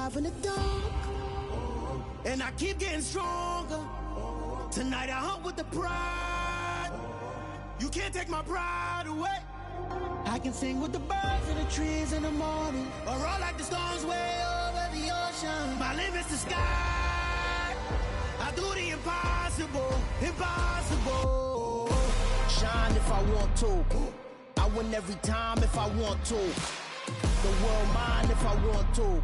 survive in the dark, and I keep getting stronger. Tonight I hunt with the pride. You can't take my pride away. I can sing with the birds and the trees in the morning, or roll like the storms way over the ocean. My limit's the sky. I do the impossible, impossible. Shine if I want to. I win every time if I want to. The world mine if I want to.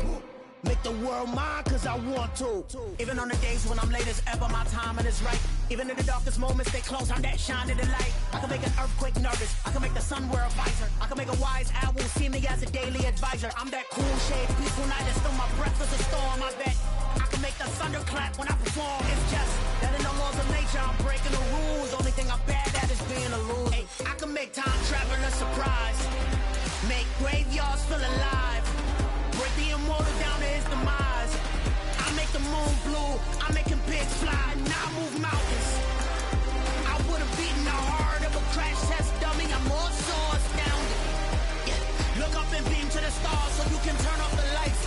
Make the world mine cause I want to. Even on the days when I'm late as ever, my timing is right. Even in the darkest moments, stay close, I'm that shining the light. I can make an earthquake nervous, I can make the sun wear a visor. I can make a wise owl see me as a daily advisor. I'm that cool shade, peaceful night, and still my breath is a storm. I bet I can make the thunder clap when I perform. It's just that in the laws of nature, I'm breaking the rules. Only thing I'm bad at is being a loser. Hey, I can make time travel a surprise. Make graveyards feel alive. Break the immortal down to his demise. I make the moon blue, I'm making pigs fly, now I move mountains. I would've beaten the heart of a crash test dummy, I'm more so astounded. Yeah. Look up and beam to the stars so you can turn off the lights.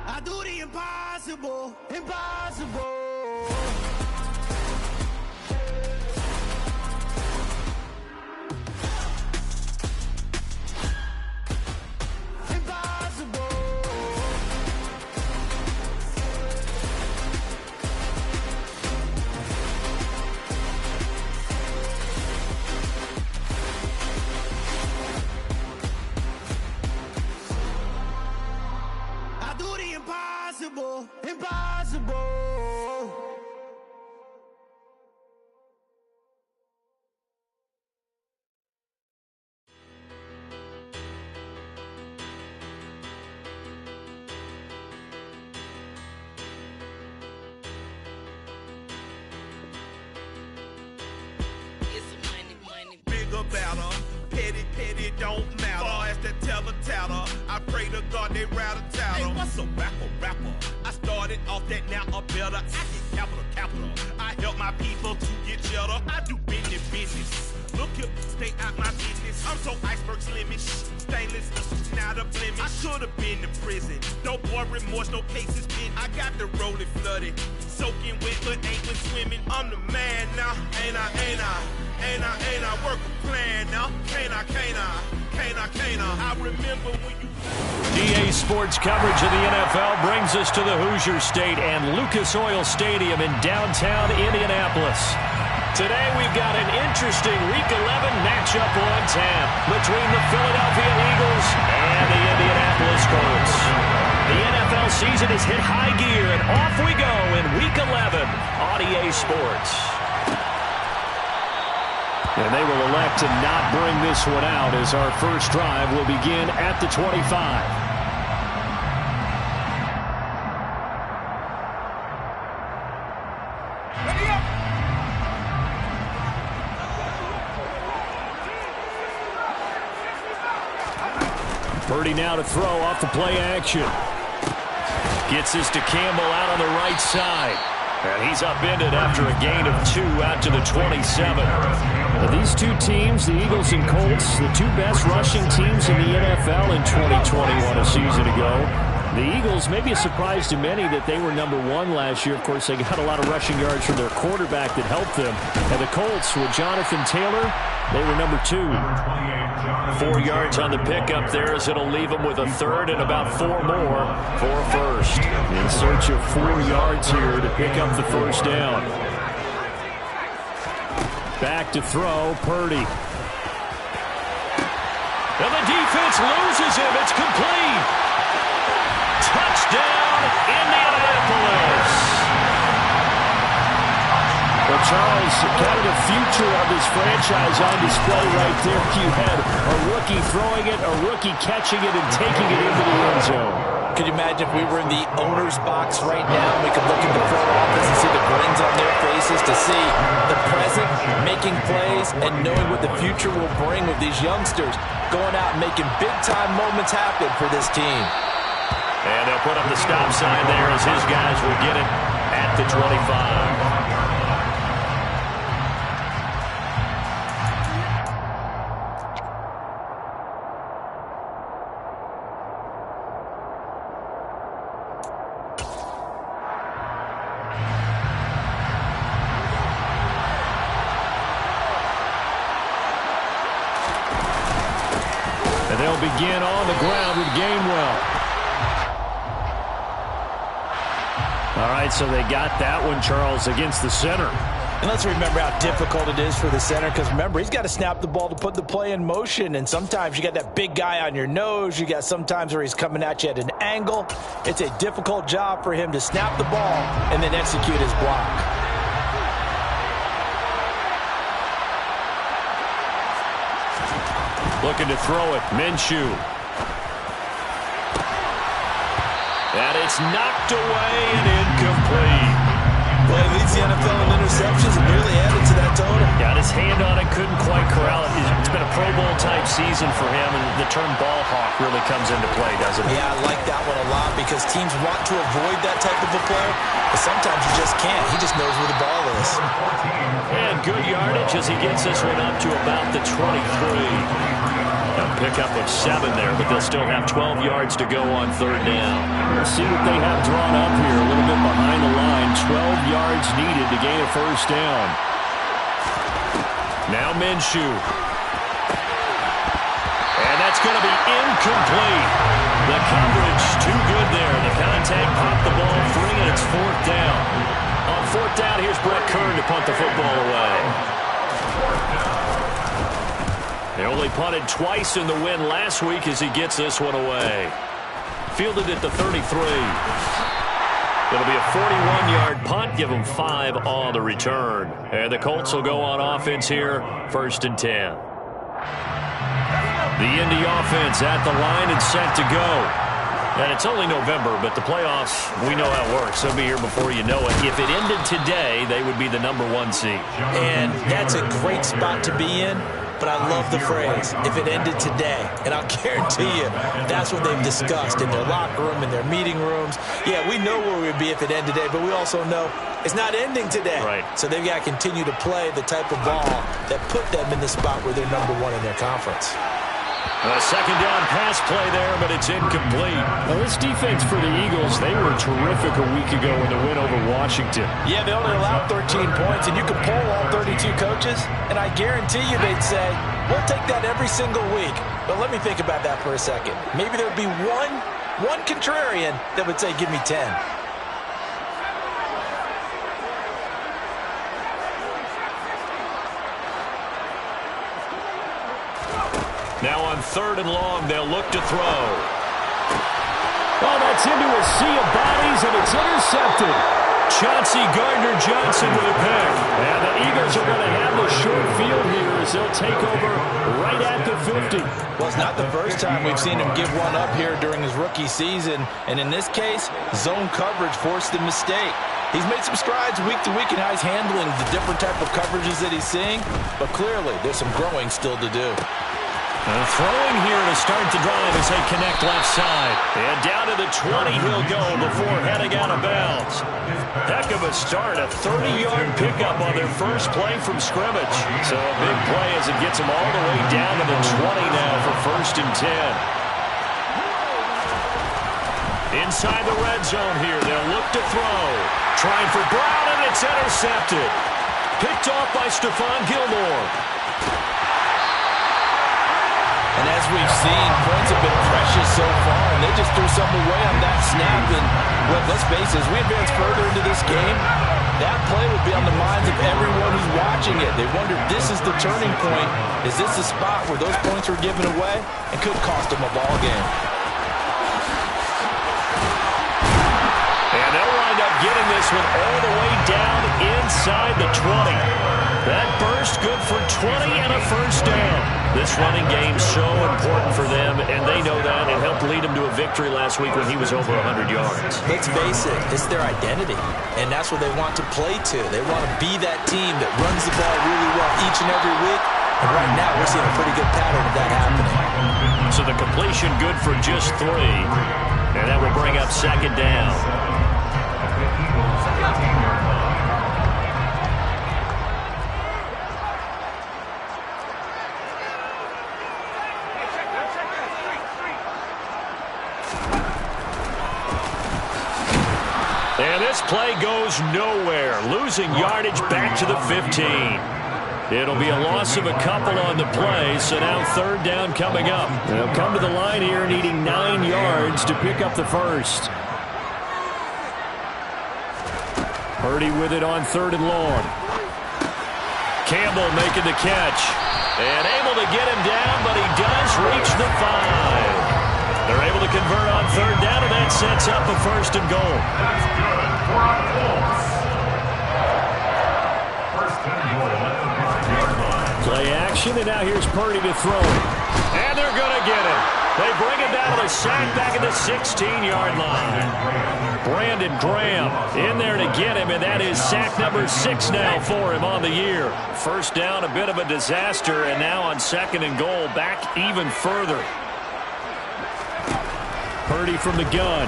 I do the impossible, impossible. Impossible, impossible. Bigger battle, petty don't matter. Far as the teller, I pray to God they rattle tattle. Hey, what's a rapper? I started off that, now a better. I get capital. I help my people to get cheddar. I do business. Look here, stay out my business. I'm so iceberg slimish, stainless, not a blemish. I should have been in prison. No boy remorse, no cases pinned. I got the rolling flooded, soaking wet, but ain't been swimming. I'm the man now, ain't I? Work a plan now, can't I? I remember when you... DA Sports coverage of the NFL brings us to the Hoosier State and Lucas Oil Stadium in downtown Indianapolis. Today we've got an interesting Week 11 matchup on tap between the Philadelphia Eagles and the Indianapolis Colts. The NFL season has hit high gear, and off we go in Week 11 on EA Sports. And they will elect to not bring this one out as our first drive will begin at the 25. Purdy now to throw off the play action. Gets this to Campbell out on the right side. And he's upended after a gain of 2 out to the 27. Now these two teams, the Eagles and Colts, the two best rushing teams in the NFL in 2021 a season ago. The Eagles, maybe a surprise to many that they were number 1 last year. Of course, they got a lot of rushing yards from their quarterback that helped them. And the Colts, with Jonathan Taylor, they were number 2. 4 yards on the pickup there as it'll leave them with a third and about 4 more for a first. In search of 4 yards here to pick up the first down. Back to throw, Purdy. And the defense loses him. It's complete. Touchdown, Indianapolis. Well, Charles, kind of the future of this franchise on display right there. You had a rookie throwing it, a rookie catching it, and taking it into the end zone. Could you imagine if we were in the owner's box right now? We could look at the front office and see the grins on their faces, to see the present making plays and knowing what the future will bring with these youngsters going out and making big-time moments happen for this team. And they'll put up the stop sign there as his guys will get it at the 25. they'll begin on the ground with Gainwell. All right, so they got that one, Charles, against the center. And let's remember how difficult it is for the center, because remember, he's got to snap the ball to put the play in motion, and sometimes you got that big guy on your nose. You got sometimes where he's coming at you at an angle. It's a difficult job for him to snap the ball and then execute his block. Looking to throw it, Minshew. And it's knocked away and incomplete. Well, he leads the NFL in interceptions and nearly added to that total. Got his hand on it, couldn't quite corral it. It's been a Pro Bowl-type season for him, and the term ball hawk really comes into play, doesn't it? Yeah, I like that one a lot because teams want to avoid that type of a player, but sometimes you just can't. He just knows where the ball is. And good yardage as he gets this one up to about the 23. A pickup of 7 there, but they'll still have 12 yards to go on third down. Let's see what they have drawn up here. A little bit behind the line. 12 yards needed to gain a first down. Now Minshew. And that's going to be incomplete. The coverage too good there. The contact popped the ball free, and it's fourth down. On fourth down, here's Brett Kern to punt the football away. They only punted twice in the win last week as he gets this one away. Fielded at the 33. It'll be a 41-yard punt. Give them 5 on the return. And the Colts will go on offense here, 1st and 10. The Indy offense at the line and set to go. And it's only November, but the playoffs, we know how it works. They'll be here before you know it. If it ended today, they would be the #1 seed. And that's a great spot to be in. But I love the phrase, if it ended today. And I'll guarantee you, that's what they've discussed in their locker room, in their meeting rooms. Yeah, we know where we'd be if it ended today, but we also know it's not ending today. Right. So they've got to continue to play the type of ball that put them in the spot where they're #1 in their conference. A second down pass play there, but it's incomplete. Now, this defense for the Eagles, they were terrific a week ago in the win over Washington. Yeah, they only allowed 13 points, and you could poll all 32 coaches, and I guarantee you they'd say, we'll take that every single week. But let me think about that for a second. Maybe there would be one contrarian that would say, give me 10. Now on 3rd and long, they'll look to throw. Oh, that's into a sea of bodies, and it's intercepted. Chauncey Gardner-Johnson with a pick. And the Eagles are going to have the short field here as they'll take over right at the 50. Well, it's not the first time we've seen him give one up here during his rookie season. And in this case, zone coverage forced the mistake. He's made some strides week to week in how he's handling the different type of coverages that he's seeing. But clearly, there's some growing still to do. Throwing here to start the drive as they connect left side. And down to the 20 he'll go before heading out of bounds. Heck of a start, a 30-yard pickup on their first play from scrimmage. So a big play as it gets them all the way down to the 20 now for 1st and 10. Inside the red zone here, they'll look to throw. Trying for Brown, and it's intercepted. Picked off by Stephon Gilmore. And as we've seen, points have been precious so far, and they just threw some away on that snap. And well, let's face it, as we advance further into this game, that play will be on the minds of everyone who's watching it. They wonder if this is the turning point. Is this the spot where those points were given away and could cost them a ball game? And they'll wind up getting this one all the way down inside the 20. That burst good for 20 and a first down. This running game so important for them, and they know that. It helped lead them to a victory last week when he was over 100 yards. Let's face it, it's their identity, and that's what they want to play to. They want to be that team that runs the ball really well each and every week, and right now we're seeing a pretty good pattern of that happening. So the completion good for just 3, and that will bring up 2nd down. And this play goes nowhere, losing yardage back to the 15. It'll be a loss of a couple on the play, so now third down coming up. They'll come to the line here needing 9 yards to pick up the first. Purdy with it on 3rd and long. Campbell making the catch. And able to get him down, but he does reach the 5. They're able to convert on 3rd down, and that sets up a 1st and goal. That's good for a Colts. 1st and goal at the 5-yard line. Play action, and now here's Purdy to throw it. And they're going to get it. They bring it down to the sack back at the 16-yard line. Brandon Graham in there to get him, and that is sack number 6 now for him on the year. First down, a bit of a disaster, and now on 2nd and goal, back even further. Purdy from the gun.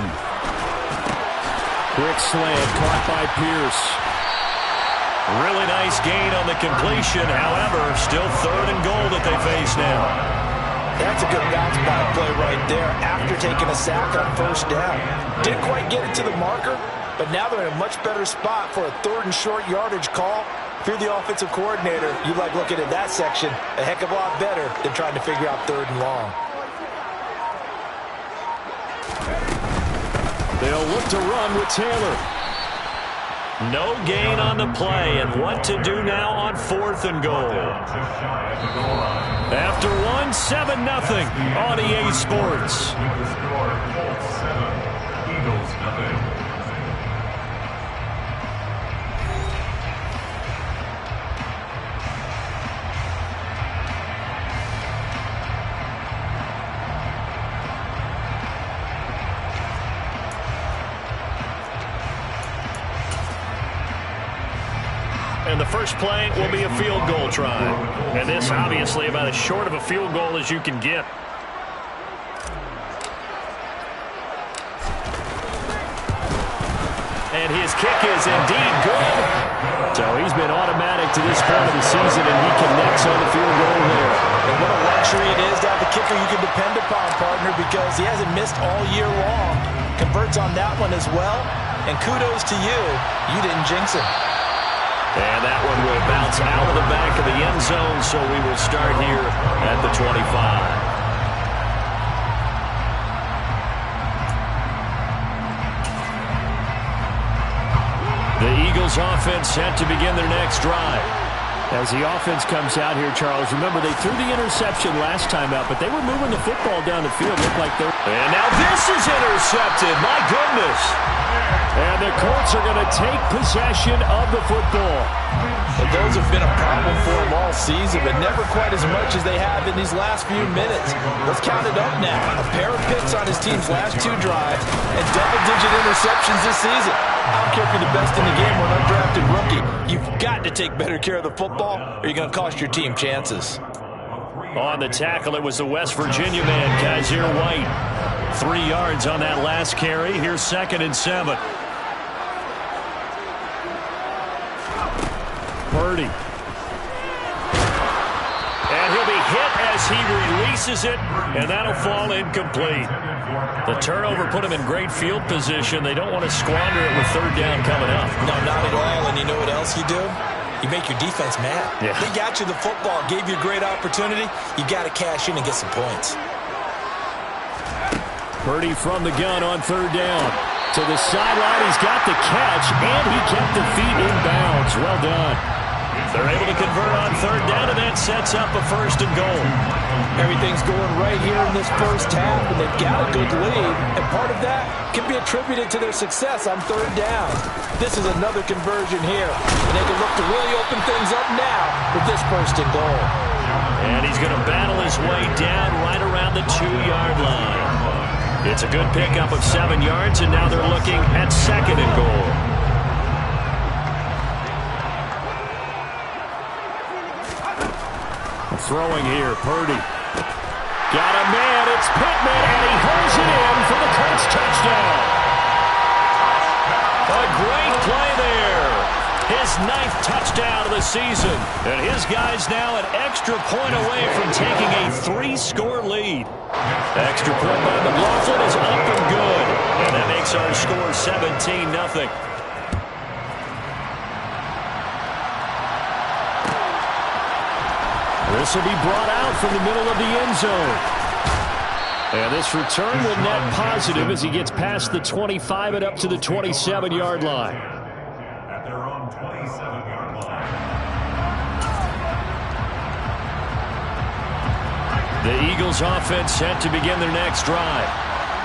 Quick slant caught by Pierce. Really nice gain on the completion. However, still 3rd and goal that they face now. That's a good bounce back play right there after taking a sack on 1st down. Didn't quite get it to the marker, but now they're in a much better spot for a 3rd and short yardage call. If you're the offensive coordinator, you like looking at that section a heck of a lot better than trying to figure out 3rd and long. They'll look to run with Taylor. No gain on the play, and what to do now on 4th and goal. After 1, 7-0 on EA Sports. Colts 7, Eagles nothing. And the first play will be a field goal try. And this obviously about as short of a field goal as you can get. And his kick is indeed good. So he's been automatic to this point of the season, and he connects on the field goal there. And what a luxury it is to have a kicker you can depend upon, partner, because he hasn't missed all year long. Converts on that one as well. And kudos to you. You didn't jinx him. And that one will bounce out of the back of the end zone, so we will start here at the 25. The Eagles offense set to begin their next drive. As the offense comes out here, Charles, remember they threw the interception last time out, but they were moving the football down the field. Looked like they're... And now this is intercepted. My goodness. And the Colts are going to take possession of the football. And those have been a problem for them all season, but never quite as much as they have in these last few minutes. Let's count it up now. A pair of picks on his team's last 2 drives and double-digit interceptions this season. I don't care if you're the best in the game or an undrafted rookie. You've got to take better care of the football or you're going to cost your team chances. On the tackle, it was the West Virginia man, Kaiser White. 3 yards on that last carry. Here's 2nd and 7. Purdy. And he'll be hit as he releases it, and that'll fall incomplete. The turnover put him in great field position. They don't want to squander it with 3rd down coming up. No, not at all. And you know what else you do? You make your defense mad. Yeah. They got you the football, gave you a great opportunity. You got to cash in and get some points. Purdy from the gun on 3rd down. To the sideline, he's got the catch, and he kept the feet in bounds. Well done. They're able to convert on 3rd down, and that sets up a 1st and goal. Everything's going right here in this first half, and they've got a good lead. And part of that can be attributed to their success on 3rd down. This is another conversion here, and they can look to really open things up now with this 1st and goal. And he's going to battle his way down right around the 2-yard line. It's a good pickup of 7 yards, and now they're looking at 2nd and goal. Throwing here, Purdy. Got a man, it's Pittman, and he holds it in for the Colts touchdown. A great play there. His 9th touchdown of the season. And his guy's now an extra point away from taking a 3-score lead. Extra point by McLaughlin is up and good. And that makes our score 17-0. This will be brought out from the middle of the end zone. And this return will net positive as he gets past the 25 and up to the 27-yard line. At their own 27-yard line. The Eagles offense set to begin their next drive.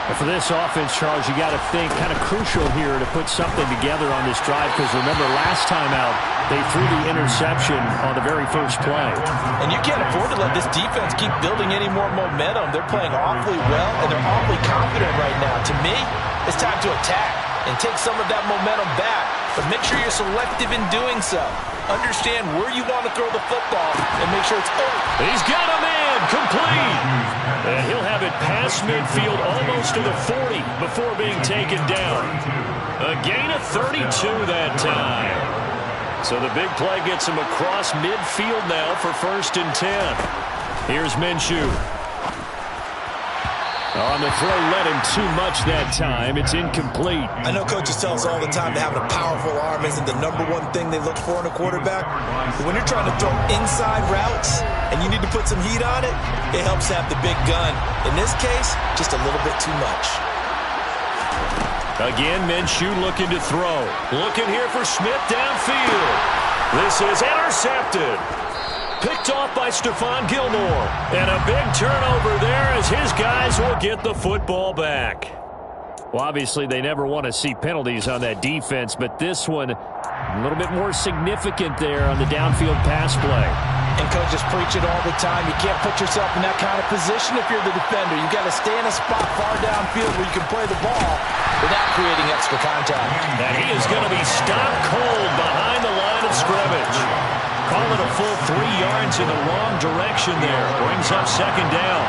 And for this offense, Charles, you got to think kind of crucial here to put something together on this drive, because remember last time out they threw the interception on the very first play. And you can't afford to let this defense keep building any more momentum. They're playing awfully well, and they're awfully confident right now. To me, it's time to attack and take some of that momentum back. But make sure you're selective in doing so. Understand where you want to throw the football and make sure it's open. He's got a man complete. And he'll have it past midfield almost to the 40 before being taken down. A gain of 32 that time. So the big play gets him across midfield now for 1st and 10. Here's Minshew. On the throw, led him too much that time. It's incomplete. I know coaches tell us all the time that having a powerful arm isn't the #1 thing they look for in a quarterback. But when you're trying to throw inside routes and you need to put some heat on it, it helps have the big gun. In this case, just a little bit too much. Again, Minshew looking to throw. Looking here for Smith downfield. This is intercepted. Picked off by Stephon Gilmore. And a big turnover there as his guys will get the football back. Well, obviously, they never want to see penalties on that defense, but this one a little bit more significant there on the downfield pass play. And coaches preach it all the time. You can't put yourself in that kind of position if you're the defender. You've got to stay in a spot far downfield where you can play the ball without creating extra contact. And he is going to be stopped cold behind the line of scrimmage. Call it a full 3 yards in the wrong direction there. Brings up 2nd down.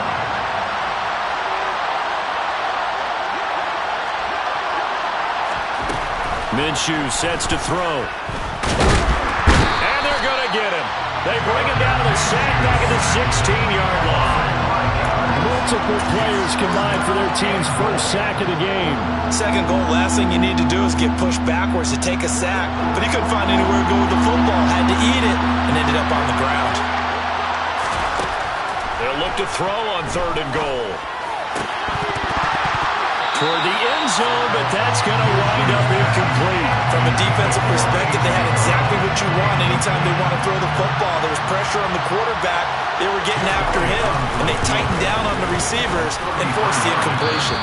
Minshew sets to throw. And they're going to get him. They bring him down to the sack back at the 16-yard line. Multiple players combined for their team's first sack of the game. Second goal, last thing you need to do is get pushed backwards to take a sack. But he couldn't find anywhere to go with the football. Had to eat it and ended up on the ground. They'll look to throw on 3rd and goal. Toward the end zone, but that's going to wind up incomplete. From a defensive perspective, they had exactly what you want anytime they want to throw the football. There was pressure on the quarterback. They were getting after him, and they tightened down on the receivers and forced the incompletion.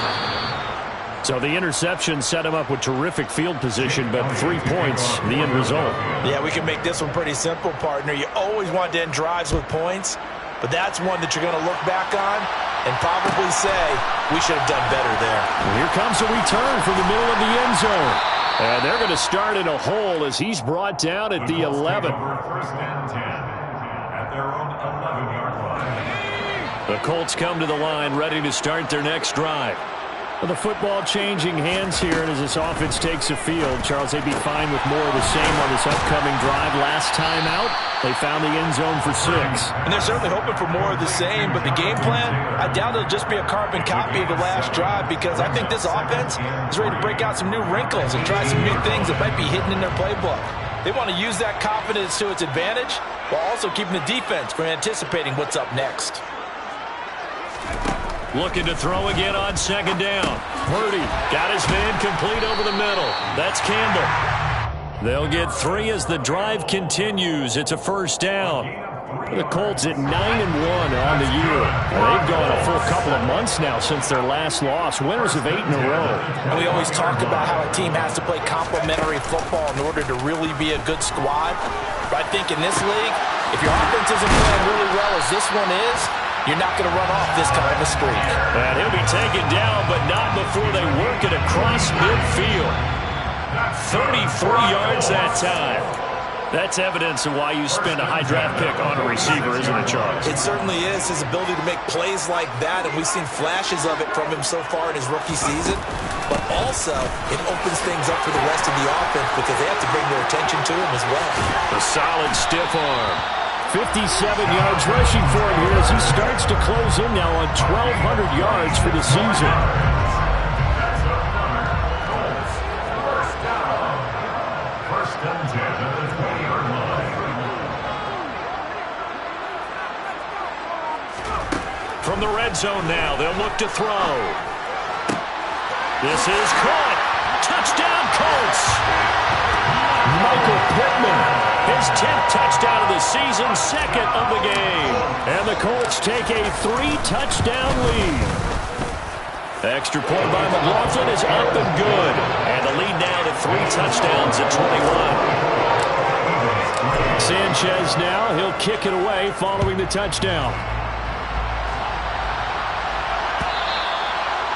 So the interception set him up with terrific field position, but 3 points, the end result. Yeah, we can make this one pretty simple, partner. You always want to end drives with points, but that's one that you're going to look back on and probably say, we should have done better there. And here comes a return from the middle of the end zone. And they're going to start in a hole as he's brought down at the 11. 1st and 10 at their own 11-yard line. The Colts come to the line ready to start their next drive. Well, the football changing hands here, and as this offense takes the field, Charles, they'd be fine with more of the same on this upcoming drive. Last time out, they found the end zone for 6. And they're certainly hoping for more of the same, but the game plan, I doubt it'll just be a carbon copy of the last drive, because I think this offense is ready to break out some new wrinkles and try some new things that might be hidden in their playbook. They want to use that confidence to its advantage while also keeping the defense from anticipating what's up next. Looking to throw again on 2nd down. Purdy got his man complete over the middle. That's Campbell. They'll get 3 as the drive continues. It's a 1st down. The Colts at 9-1 on the year. They've gone a full couple of months now since their last loss. Winners of 8 in a row. And we always talk about how a team has to play complementary football in order to really be a good squad. But I think in this league, if your offense isn't playing really well as this one is, you're not going to run off this kind of a streak. And he'll be taken down, but not before they work it across midfield. 33 yards that time. That's evidence of why you spend a high draft pick on a receiver, isn't it, Charles? It certainly is. His ability to make plays like that, and we've seen flashes of it from him so far in his rookie season. But also, it opens things up for the rest of the offense because they have to bring more attention to him as well. A solid stiff arm. 57 yards rushing for him here as he starts to close in now on 1,200 yards for the season. from the red zone now. They'll look to throw. This is caught. Touchdown, Colts. Michael Pittman, his 10th touchdown of the season, 2nd of the game. And the Colts take a 3-touchdown lead. Extra point by McLaughlin is up and good. And the lead now to 3 touchdowns at 21. Sanchez now, he'll kick it away following the touchdown.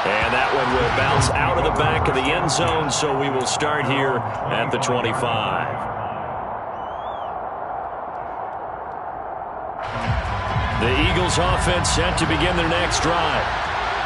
And that one will bounce out of the back of the end zone, so we will start here at the 25. The Eagles offense set to begin their next drive.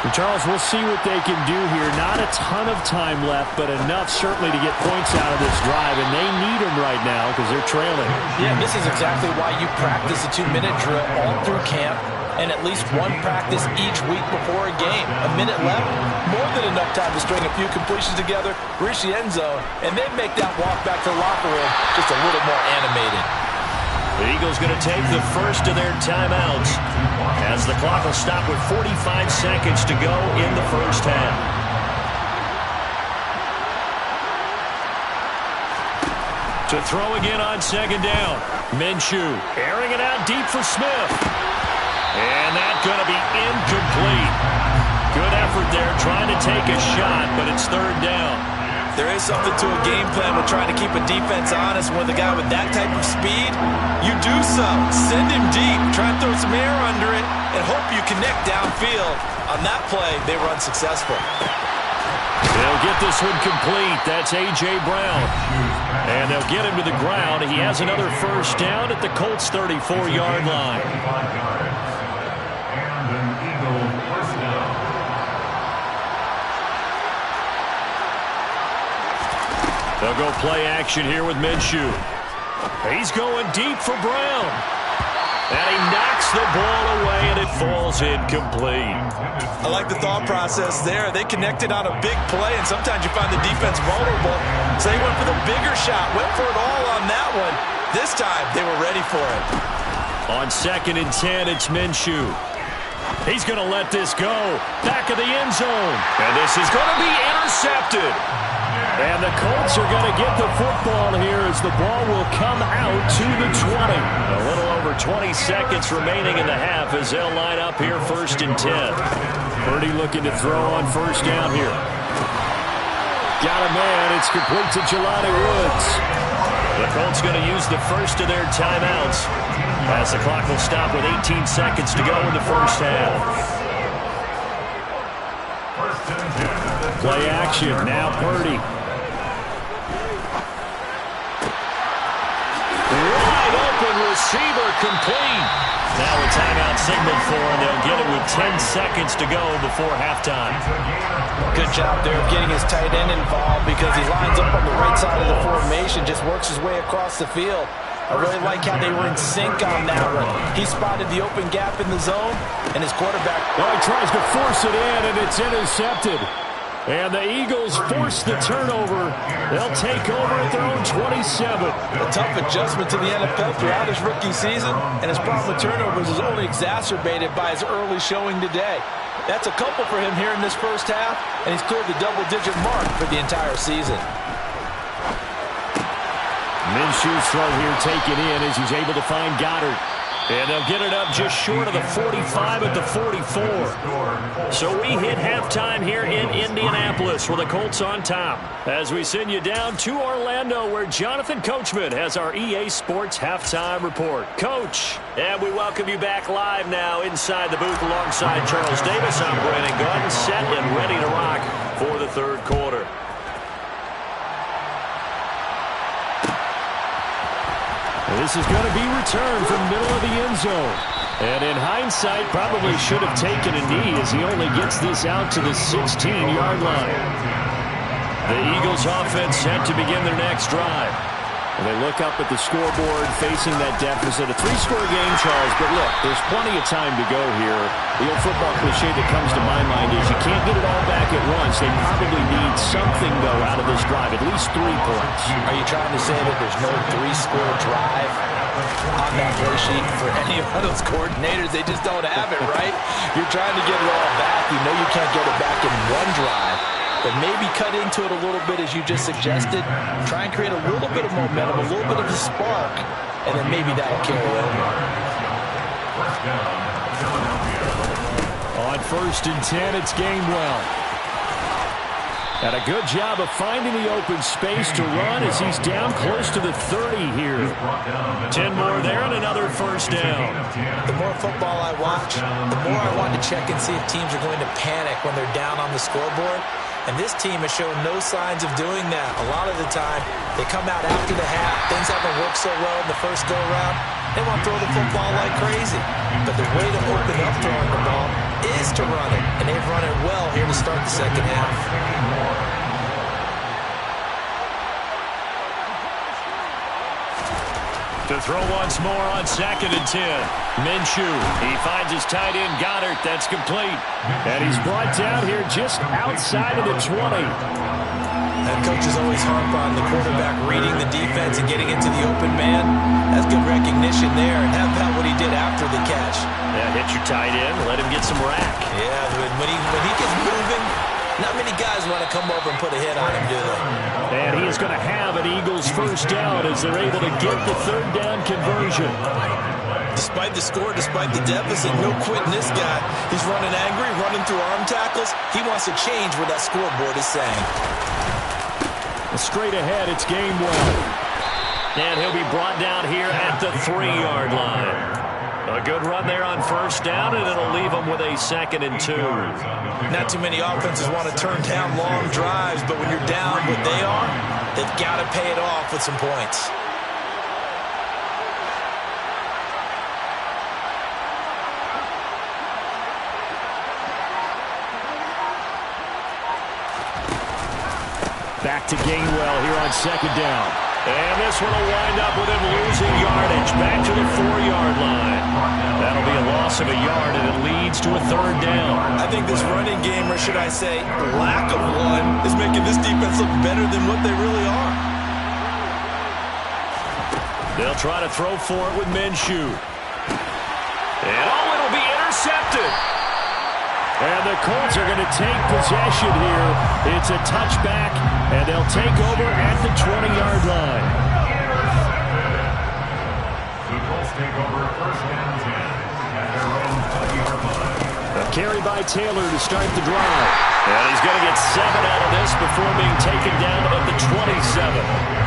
And Charles, we'll see what they can do here. Not a ton of time left, but enough certainly to get points out of this drive, and they need them right now because they're trailing. Yeah, this is exactly why you practice a 2-minute drill all through camp, and at least one practice each week before a game. A minute left, more than enough time to string a few completions together, reach the end zone, and then make that walk back to the locker room just a little more animated. The Eagles going to take the first of their timeouts as the clock will stop with 45 seconds to go in the first half. To throw again on second down. Minshew airing it out deep for Smith. And that's going to be incomplete. Good effort there trying to take a shot, but it's third down. There is something to a game plan with trying to keep a defense honest. With a guy with that type of speed, you do so. Send him deep, try and throw some air under it, and hope you connect downfield. On that play, they were unsuccessful. They'll get this one complete. That's A.J. Brown. And they'll get him to the ground. He has another first down at the Colts' 34-yard line. They'll go play action here with Minshew. He's going deep for Brown. And he knocks the ball away, and it falls incomplete. I like the thought process there. They connected on a big play, and sometimes you find the defense vulnerable. So they went for the bigger shot, went for it all on that one. This time, they were ready for it. On 2nd and 10, it's Minshew. He's going to let this go. Back of the end zone. And this is going to be intercepted. And the Colts are going to get the football here as the ball will come out to the 20. A little over 20 seconds remaining in the half as they'll line up here 1st and 10. Purdy looking to throw on first down here. Got a man. It's complete to Jelani Woods. The Colts going to use the first of their timeouts as the clock will stop with 18 seconds to go in the first half. Play action. Now Purdy. Wide open receiver complete. Now a timeout signaled for, and they'll get it with 10 seconds to go before halftime. Good job there of getting his tight end involved because he lines up on the right side of the formation, just works his way across the field. I really like how they were in sync on that one. He spotted the open gap in the zone, and his quarterback... Well, he tries to force it in, and it's intercepted. And the Eagles force the turnover. They'll take over at their own 27. A tough adjustment to the NFL throughout his rookie season, and his problem with turnovers is only exacerbated by his early showing today. That's a couple for him here in this first half, and he's cleared the double-digit mark for the entire season. Minshew's throw here taken in as he's able to find Goddard. And they'll get it up just short of the 45 at the 44. So we hit halftime here in Indianapolis with the Colts on top. As we send you down to Orlando where Jonathan Coachman has our EA Sports Halftime Report. Coach, and we welcome you back live now inside the booth alongside Charles Davis. I'm Brandon Gunn, set and ready to rock for the third quarter. This is going to be returned from middle of the end zone. And in hindsight, probably should have taken a knee as he only gets this out to the 16-yard line. The Eagles offense set to begin their next drive. And they look up at the scoreboard facing that deficit. A 3-score game, Charles, but look, there's plenty of time to go here. The old football cliche that comes to my mind is you can't get it all back at once. They probably need something, though, out of this drive, at least 3 points. Are you trying to say that there's no 3-score drive on that play sheet for any of those coordinators? They just don't have it, right? You're trying to get it all back. You know you can't get it back in one drive. But maybe cut into it a little bit, as you just suggested. Try and create a little bit of momentum, a little bit of a spark, and then maybe that'll carry over. On 1st and 10, it's Gainwell. And a good job of finding the open space to run as he's down close to the 30 here. 10 more there and another first down. The more football I watch, the more I want to check and see if teams are going to panic when they're down on the scoreboard. And this team has shown no signs of doing that. A lot of the time, they come out after the half. Things haven't worked so well in the first go-around. They want to throw the football like crazy. But the way to open up throwing the ball is to run it. And they've run it well here to start the second half. To throw once more on 2nd and 10. Minshew. He finds his tight end, Goddard. That's complete. And he's brought down here just outside of the 20. That coach is always harp on the quarterback reading the defense and getting into the open man. That's good recognition there. And how about what he did after the catch? Yeah, hit your tight end. Let him get some rack. Yeah, when he gets moving, not many guys want to come over and put a hit on him, do they? And he is going to have an Eagles first down as they're able to get the 3rd down conversion. Despite the score, despite the deficit, no quitting this guy. He's running angry, running through arm tackles. He wants to change what that scoreboard is saying. Straight ahead, it's Gainwell. And he'll be brought down here at the 3-yard line. A good run there on first down, and it'll leave them with a 2nd and 2. Not too many offenses want to turn down long drives, but when you're down what they are, they've got to pay it off with some points. Back to Gainwell here on 2nd down. And this one will wind up with him losing yardage. Back to the 4-yard line. That'll be a loss of a yard, and it leads to a 3rd down. I think this running game, or should I say lack of one, is making this defense look better than what they really are. They'll try to throw for it with Minshew. And it'll be intercepted. And the Colts are going to take possession here. It's a touchback, and they'll take over at the 20-yard line. The Colts take over 1st and 10 at their own 20-yard line. A carry by Taylor to start the drive. And he's going to get 7 out of this before being taken down at the 27.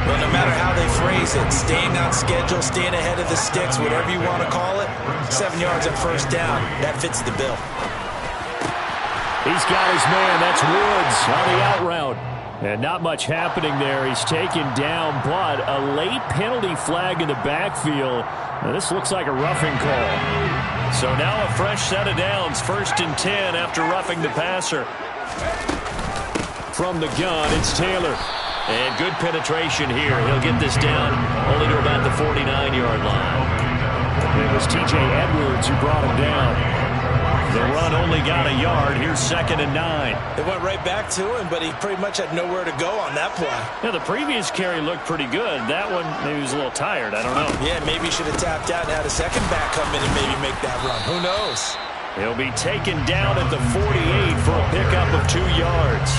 Well, no matter how they phrase it, staying on schedule, staying ahead of the sticks, whatever you want to call it, 7 yards on first down, that fits the bill. He's got his man. That's Woods on the out route. And not much happening there. He's taken down, but a late penalty flag in the backfield. Now, this looks like a roughing call. So now a fresh set of downs. 1st and 10 after roughing the passer. From the gun, it's Taylor. And good penetration here. He'll get this down only to about the 49-yard line. It was T.J. Edwards who brought him down. The run only got a yard. Here's 2nd and 9. They went right back to him, but he pretty much had nowhere to go on that play. Yeah, the previous carry looked pretty good. That one, maybe he was a little tired. I don't know. Yeah, maybe he should have tapped out and had a second back come in and maybe make that run. Who knows? He'll be taken down at the 48 for a pickup of 2 yards.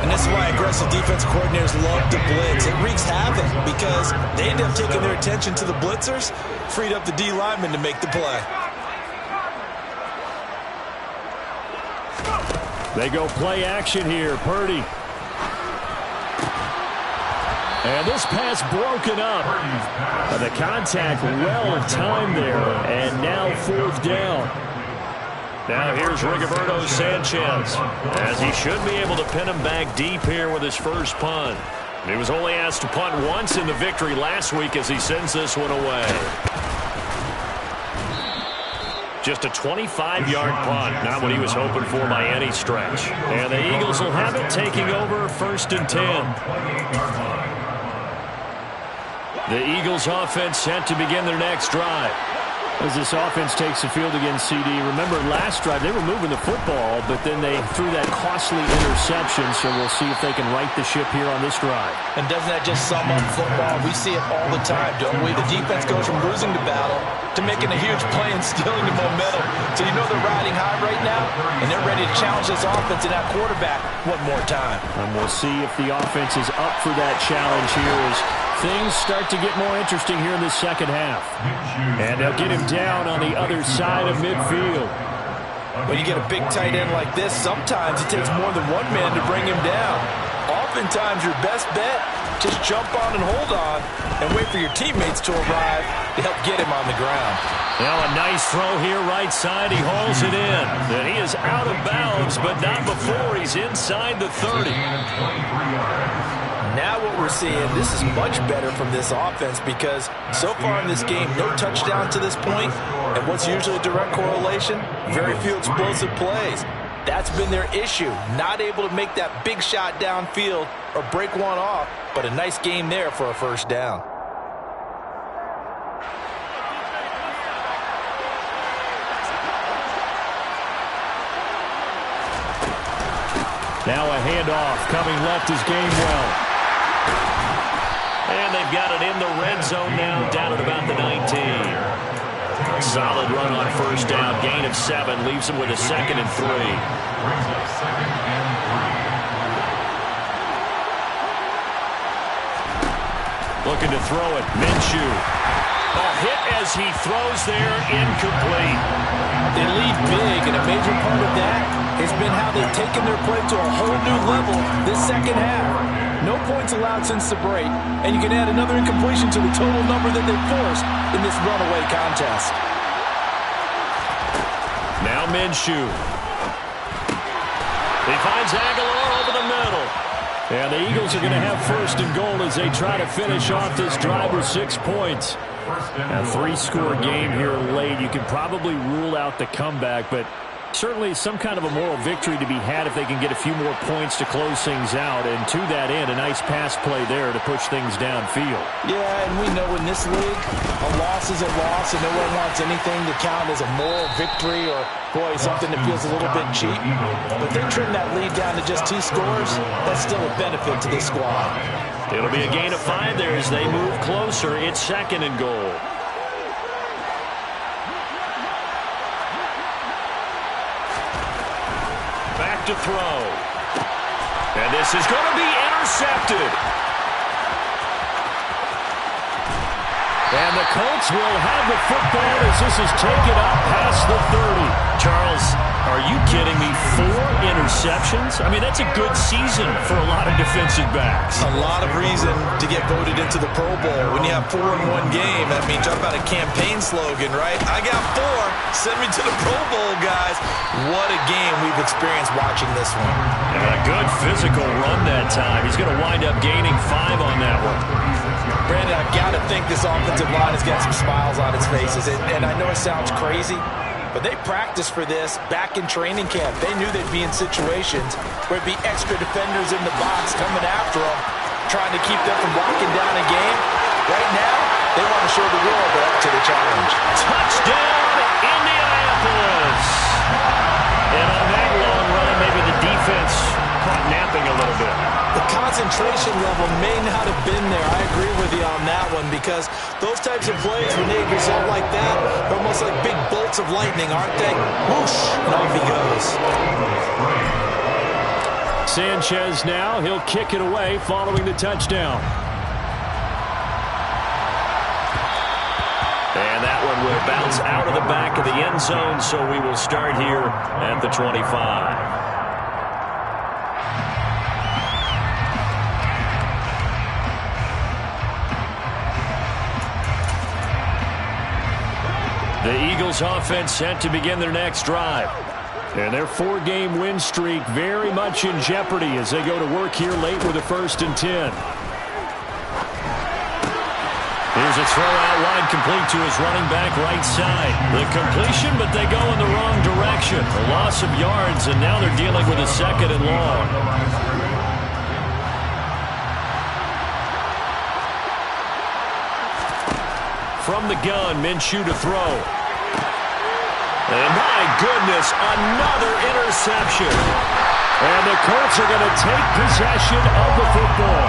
And this is why aggressive defense coordinators love to blitz. It wreaks havoc because they end up taking their attention to the blitzers, freed up the D lineman to make the play. They go play action here. Purdy. And this pass broken up. The contact well timed there. And now 4th down. Now here's Rigoberto Sanchez, as he should be able to pin him back deep here with his first punt. He was only asked to punt once in the victory last week as he sends this one away. Just a 25-yard punt, not what he was hoping for by any stretch. And the Eagles will have it, taking over 1st and 10. The Eagles offense set to begin their next drive. As this offense takes the field against CD, remember last drive they were moving the football, but then they threw that costly interception, so we'll see if they can right the ship here on this drive. And doesn't that just sum up football? We see it all the time, don't we? The defense goes from losing the battle to making a huge play and stealing the momentum. So you know they're riding high right now, and they're ready to challenge this offense and that quarterback one more time. And we'll see if the offense is up for that challenge here as things start to get more interesting here in the second half. And they'll get him down on the other side of midfield. When you get a big tight end like this, sometimes it takes more than one man to bring him down. Oftentimes, your best bet, just jump on and hold on and wait for your teammates to arrive to help get him on the ground. Now a nice throw here right side. He hauls it in. And he is out of bounds, but not before he's inside the 30. Now what we're seeing, this is much better from this offense because so far in this game, no touchdown to this point, and what's usually a direct correlation? Very few explosive plays. That's been their issue, not able to make that big shot downfield or break one off, but a nice game there for a first down. Now a handoff coming left is Gainwell. And they've got it in the red zone now, down at about the 19. Solid run on first down. Gain of 7 leaves them with a 2nd and 3. Looking to throw it. Minshew. A hit as he throws there, incomplete. They lead big, and a major part of that has been how they've taken their play to a whole new level this second half. No points allowed since the break, and you can add another incompletion to the total number that they forced in this runaway contest. Now Minshew. He finds Aguilar over the middle. And the Eagles are going to have 1st and goal as they try to finish off this drive with 6 points. A 3-score game here late. You can probably rule out the comeback, but certainly some kind of a moral victory to be had if they can get a few more points to close things out. And to that end, a nice pass play there to push things downfield. Yeah, and we know in this league, a loss is a loss, and no one wants anything to count as a moral victory or, boy, something that feels a little bit cheap. But they trim that lead down to just 2 scores. That's still a benefit to this squad. It'll be a gain of 5 there as they move closer. It's 2nd and goal. Back to throw. And this is going to be intercepted. And the Colts will have the football as this is taken up past the 30. Charles, are you kidding me? 4 interceptions? I mean, that's a good season for a lot of defensive backs. A lot of reason to get voted into the Pro Bowl. When you have 4 in one game, I mean, talk about a campaign slogan, right? I got 4. Send me to the Pro Bowl, guys. What a game we've experienced watching this one. And a good physical run that time. He's going to wind up gaining 5 on that one. Brandon, I've got to think this offensive line has got some smiles on its faces. And I know it sounds crazy, but they practiced for this back in training camp. They knew they'd be in situations where it'd be extra defenders in the box coming after them, trying to keep them from locking down a game. Right now, they want to show the world they're up to the challenge. Touchdown, Indianapolis! And on that long run, maybe the defense caught napping a little bit. The concentration level may not have been there. I agree with you on that one because those types of plays, when they result like that, are almost like big bolts of lightning, aren't they? Whoosh, and off he goes. Sanchez now, he'll kick it away following the touchdown. And that one will bounce out of the back of the end zone, so we will start here at the 25. The Eagles offense set to begin their next drive. And their 4-game win streak very much in jeopardy as they go to work here late with a 1st and 10. Here's a throw out wide, complete to his running back right side. The completion, but they go in the wrong direction. A loss of yards, and now they're dealing with a 2nd and long. From the gun, Minshew to throw. And my goodness, another interception. And the Colts are going to take possession of the football.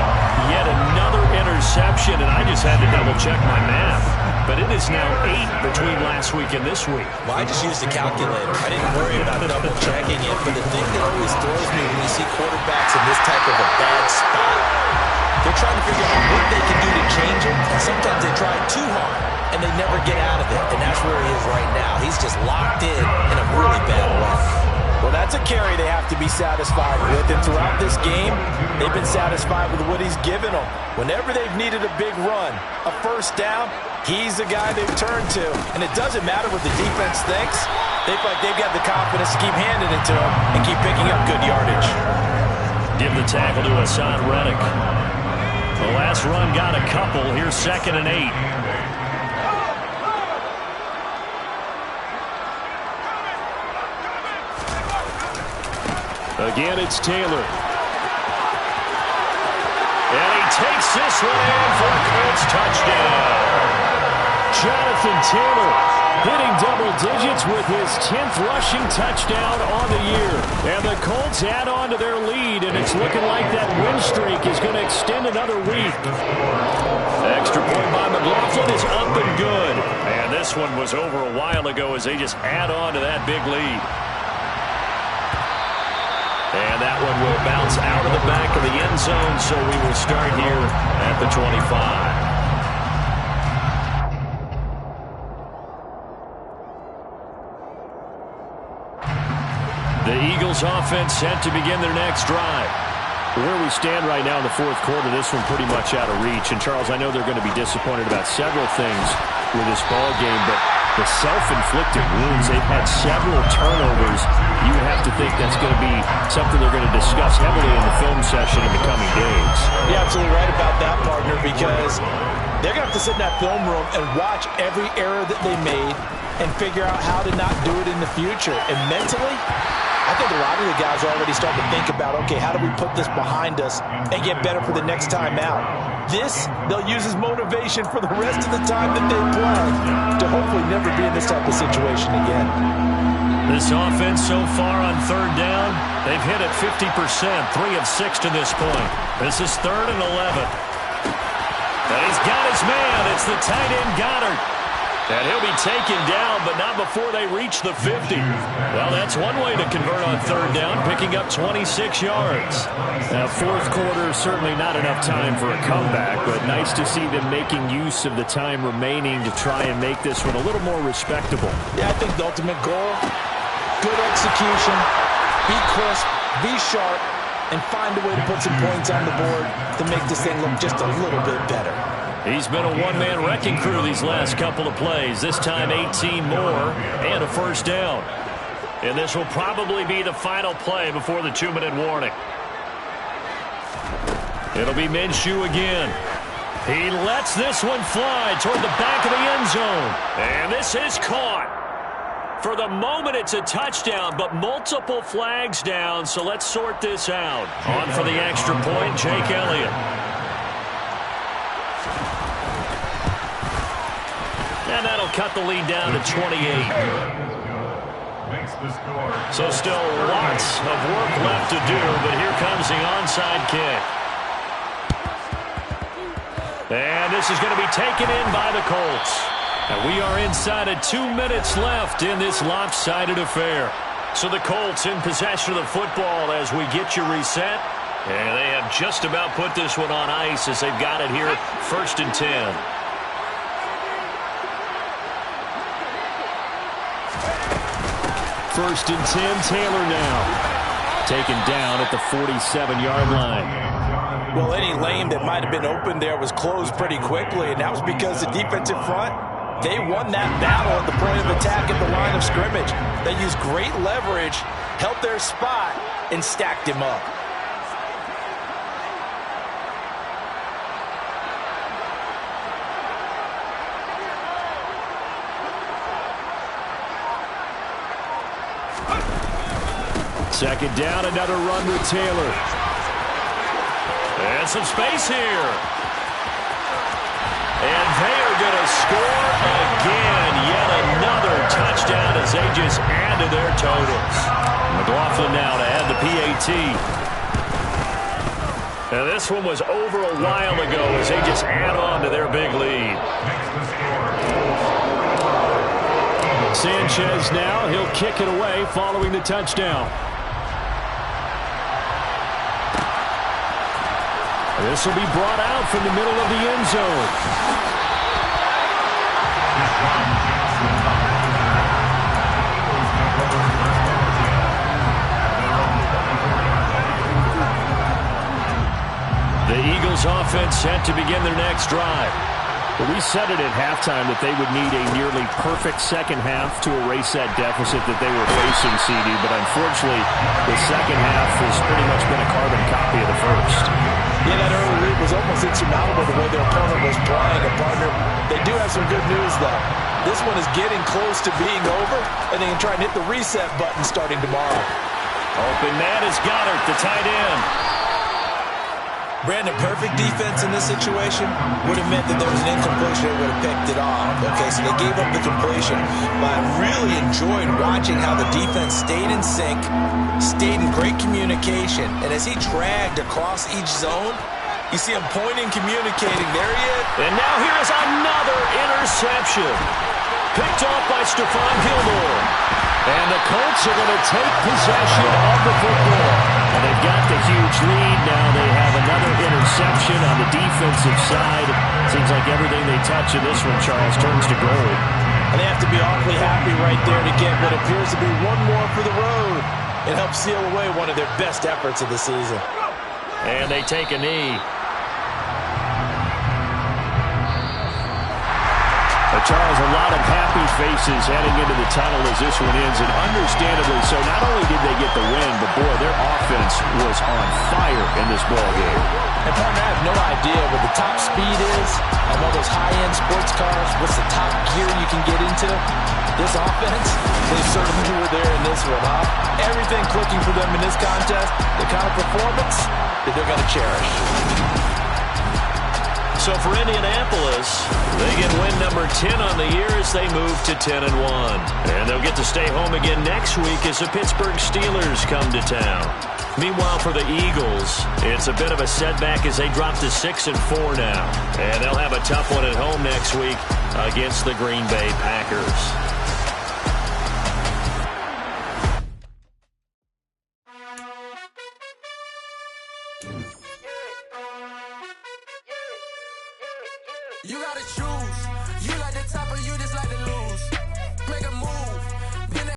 Yet another interception, and I just had to double-check my math. But it is now 8 between last week and this week. Well, I just used a calculator. I didn't worry about double-checking it. But the thing that always throws me when you see quarterbacks in this type of a bad spot, they're trying to figure out what they can do to change it. And sometimes they try too hard, and they never get out of it. And that's where he is right now. He's just locked in a really bad way. Well, that's a carry they have to be satisfied with. And throughout this game, they've been satisfied with what he's given them. Whenever they've needed a big run, a first down, he's the guy they've turned to. And it doesn't matter what the defense thinks. They feel like they've got the confidence to keep handing it to him and keep picking up good yardage. Give the tackle to Hassan Reddick. The last run got a couple. Here's 2nd and 8. Again, it's Taylor. And he takes this one in for a Colts touchdown. Jonathan Taylor hitting double digits with his 10th rushing touchdown on the year. And the Colts add on to their lead, and it's looking like that win streak is going to extend another week. Extra point by McLaughlin is up and good. And this one was over a while ago as they just add on to that big lead. And that one will bounce out of the back of the end zone, so we will start here at the 25. The Eagles offense set to begin their next drive. Where we stand right now in the fourth quarter, this one pretty much out of reach. And, Charles, I know they're going to be disappointed about several things with this ball game, but the self-inflicted wounds, they've had several turnovers. You would have to think that's going to be something they're going to discuss heavily in the film session in the coming days. You're absolutely right about that, partner, because they're going to have to sit in that film room and watch every error that they made and figure out how to not do it in the future. And mentally, I think a lot of the guys are already starting to think about, okay, how do we put this behind us and get better for the next time out? This, they'll use as motivation for the rest of the time that they play to hopefully never be in this type of situation again. This offense so far on 3rd down, they've hit it 50%, 3 of 6 to this point. This is 3rd and 11. And he's got his man. It's the tight end Goddard. And he'll be taken down, but not before they reach the 50. Well, that's one way to convert on 3rd down, picking up 26 yards. Now, fourth quarter, certainly not enough time for a comeback, but nice to see them making use of the time remaining to try and make this one a little more respectable. Yeah, I think the ultimate goal, good execution, be crisp, be sharp, and find a way to put some points on the board to make this thing look just a little bit better. He's been a one-man wrecking crew these last couple of plays. This time 18 more and a first down. And this will probably be the final play before the 2-minute warning. It'll be Minshew again. He lets this one fly toward the back of the end zone. And this is caught. For the moment, it's a touchdown, but multiple flags down, so let's sort this out. On for the extra point, Jake Elliott. And that'll cut the lead down to 28. So still lots of work left to do, but here comes the onside kick. And this is going to be taken in by the Colts. And we are inside of 2 minutes left in this lopsided affair. So the Colts in possession of the football as we get you reset. And they have just about put this one on ice as they've got it here 1st and 10. First and 10, Taylor now. Taken down at the 47-yard line. Well, any lane that might have been open there was closed pretty quickly, and that was because the defensive front, they won that battle at the point of attack at the line of scrimmage. They used great leverage, held their spot, and stacked him up. Second down, another run with Taylor. And some space here. And they are going to score again. Yet another touchdown as they just add to their totals. McLaughlin now to add the PAT. Now this one was over a while ago as they just add on to their big lead. Sanchez now, he'll kick it away following the touchdown. This will be brought out from the middle of the end zone. The Eagles offense set to begin their next drive. But we said it at halftime that they would need a nearly perfect second half to erase that deficit that they were facing, CD. But unfortunately, the second half has pretty much been a carbon copy of the first. Yeah, that early lead was almost insurmountable the way their opponent was playing. And, partner, they do have some good news, though. This one is getting close to being over, and they can try and hit the reset button starting tomorrow. Open man is Goddard, the tight end. Brandon, perfect defense in this situation would have meant that there was an incompletion that would have picked it off. Okay, so they gave up the completion. But I really enjoyed watching how the defense stayed in sync, stayed in great communication. And as he dragged across each zone, you see him pointing, communicating. There he is. And now here is another interception. Picked off by Stephon Gilmore. And the Colts are going to take possession of the football. And they've got the huge lead. Now they have another interception on the defensive side. Seems like everything they touch in this one, Charles, turns to gold. And they have to be awfully happy right there to get what appears to be one more for the road. It helps seal away one of their best efforts of the season. And they take a knee. Charles, a lot of happy faces heading into the tunnel as this one ends, and understandably so. Not only did they get the win, but, boy, their offense was on fire in this ballgame. And, partner, I have no idea what the top speed is on one of those high-end sports cars. What's the top gear you can get into? This offense, they certainly were there in this one, huh? Everything clicking for them in this contest, the kind of performance that they're going to cherish. So for Indianapolis, they get win number 10 on the year as they move to 10-1. And they'll get to stay home again next week as the Pittsburgh Steelers come to town. Meanwhile, for the Eagles, it's a bit of a setback as they drop to 6-4 now. And they'll have a tough one at home next week against the Green Bay Packers. You gotta choose.